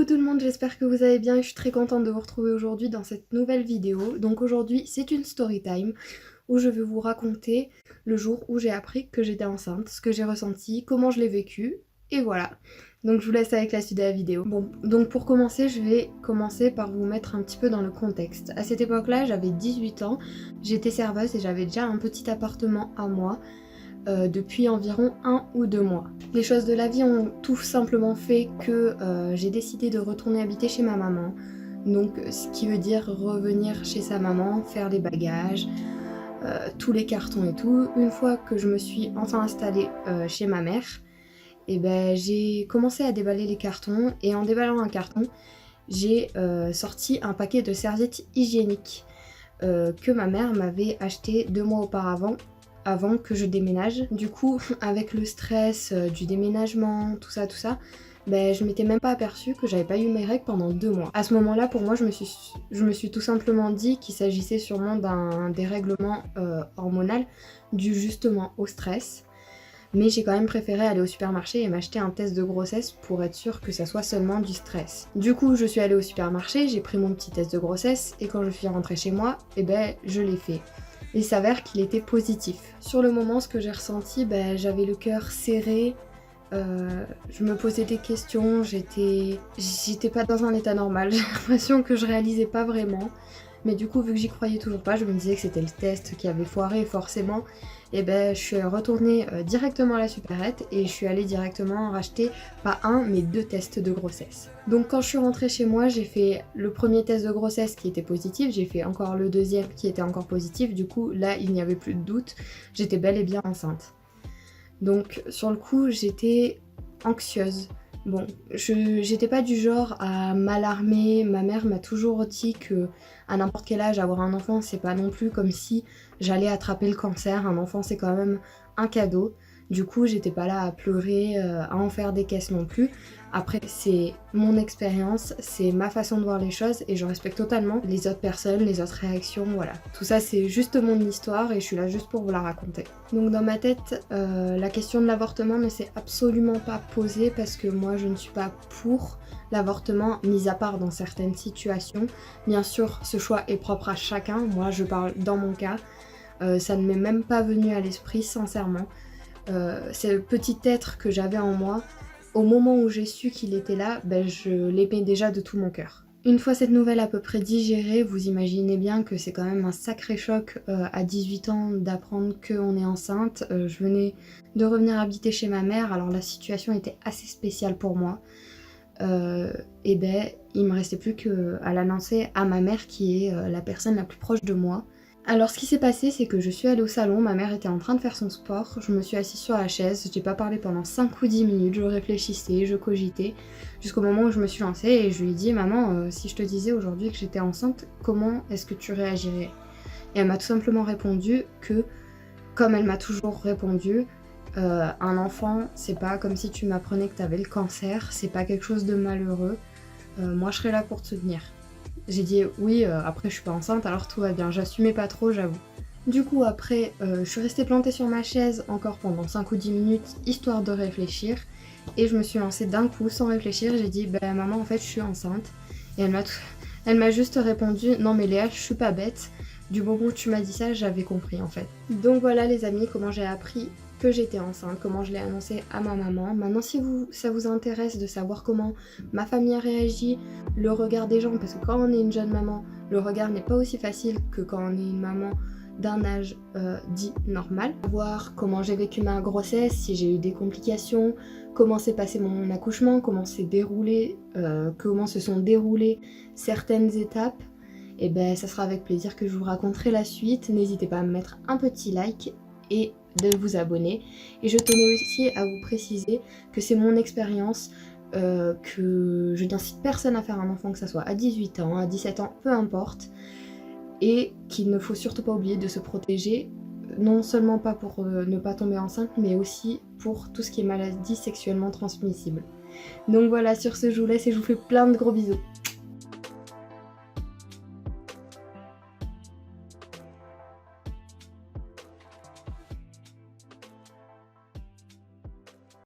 tout le monde, j'espère que vous allez bien et je suis très contente de vous retrouver aujourd'hui dans cette nouvelle vidéo. Donc aujourd'hui c'est une story time où je vais vous raconter le jour où j'ai appris que j'étais enceinte, ce que j'ai ressenti, comment je l'ai vécu et voilà. Donc je vous laisse avec la suite de la vidéo. Bon, donc pour commencer, je vais commencer par vous mettre un petit peu dans le contexte. À cette époque-là, j'avais 18 ans, j'étais serveuse et j'avais déjà un petit appartement à moi. Depuis environ 1 ou 2 mois. Les choses de la vie ont tout simplement fait que j'ai décidé de retourner habiter chez ma maman. Donc ce qui veut dire revenir chez sa maman, faire les bagages, tous les cartons et tout. Une fois que je me suis enfin installée chez ma mère, et ben, j'ai commencé à déballer les cartons et en déballant un carton, j'ai sorti un paquet de serviettes hygiéniques que ma mère m'avait acheté 2 mois auparavant avant que je déménage. Du coup, avec le stress du déménagement, tout ça, ben, je m'étais même pas aperçue que j'avais pas eu mes règles pendant 2 mois. À ce moment-là, pour moi, je me suis tout simplement dit qu'il s'agissait sûrement d'un dérèglement hormonal dû justement au stress. Mais j'ai quand même préféré aller au supermarché et m'acheter un test de grossesse pour être sûre que ça soit seulement du stress. Du coup, je suis allée au supermarché, j'ai pris mon petit test de grossesse et quand je suis rentrée chez moi, eh ben, je l'ai fait. Il s'avère qu'il était positif. Sur le moment, ce que j'ai ressenti, ben, j'avais le cœur serré, je me posais des questions, j'étais pas dans un état normal, j'ai l'impression que je réalisais pas vraiment. Mais du coup, vu que j'y croyais toujours pas, je me disais que c'était le test qui avait foiré forcément. Et ben, je suis retournée directement à la supérette et je suis allée directement racheter pas un mais 2 tests de grossesse. Donc quand je suis rentrée chez moi, j'ai fait le premier test de grossesse qui était positif, j'ai fait encore le deuxième qui était encore positif, du coup là il n'y avait plus de doute, j'étais bel et bien enceinte. Donc sur le coup j'étais anxieuse. Bon, j'étais pas du genre à m'alarmer, ma mère m'a toujours dit que à n'importe quel âge avoir un enfant c'est pas non plus comme si j'allais attraper le cancer, un enfant c'est quand même un cadeau. Du coup j'étais pas là à pleurer, à en faire des caisses non plus. Après c'est mon expérience, c'est ma façon de voir les choses et je respecte totalement les autres personnes, les autres réactions, voilà. Tout ça c'est juste mon histoire et je suis là juste pour vous la raconter. Donc dans ma tête, la question de l'avortement ne s'est absolument pas posée parce que moi je ne suis pas pour l'avortement, mis à part dans certaines situations. Bien sûr ce choix est propre à chacun, moi je parle dans mon cas, ça ne m'est même pas venu à l'esprit sincèrement. C'est le petit être que j'avais en moi. Au moment où j'ai su qu'il était là, ben je l'aimais déjà de tout mon cœur. Une fois cette nouvelle à peu près digérée, vous imaginez bien que c'est quand même un sacré choc à 18 ans d'apprendre qu'on est enceinte. Je venais de revenir habiter chez ma mère, alors la situation était assez spéciale pour moi. Et ben il me restait plus qu'à l'annoncer à ma mère qui est la personne la plus proche de moi. Alors ce qui s'est passé c'est que je suis allée au salon, ma mère était en train de faire son sport, je me suis assise sur la chaise, j'ai pas parlé pendant 5 ou 10 minutes, je réfléchissais, je cogitais, jusqu'au moment où je me suis lancée et je lui ai dit maman si je te disais aujourd'hui que j'étais enceinte, comment est-ce que tu réagirais? Et elle m'a tout simplement répondu que, comme elle m'a toujours répondu, un enfant c'est pas comme si tu m'apprenais que t'avais le cancer, c'est pas quelque chose de malheureux, moi je serais là pour te soutenir. J'ai dit oui, après je suis pas enceinte alors tout va bien, j'assumais pas trop j'avoue. Du coup après je suis restée plantée sur ma chaise encore pendant 5 ou 10 minutes histoire de réfléchir et je me suis lancée d'un coup sans réfléchir, j'ai dit bah maman en fait je suis enceinte et elle m'a juste répondu non mais Léa je suis pas bête, du moment où tu m'as dit ça j'avais compris en fait. Donc voilà les amis comment j'ai appris que j'étais enceinte, comment je l'ai annoncé à ma maman. Maintenant si ça vous intéresse de savoir comment ma famille a réagi, le regard des gens, parce que quand on est une jeune maman, le regard n'est pas aussi facile que quand on est une maman d'un âge dit normal. Voir comment j'ai vécu ma grossesse, si j'ai eu des complications, comment s'est passé mon accouchement, comment se sont déroulées certaines étapes. Et ben ça sera avec plaisir que je vous raconterai la suite. N'hésitez pas à me mettre un petit like et de vous abonner. Et je tenais aussi à vous préciser que c'est mon expérience, que je n'incite personne à faire un enfant, que ça soit à 18 ans, à 17 ans, peu importe, et qu'il ne faut surtout pas oublier de se protéger, non seulement pas pour ne pas tomber enceinte, mais aussi pour tout ce qui est maladie sexuellement transmissible. Donc voilà, sur ce je vous laisse et je vous fais plein de gros bisous.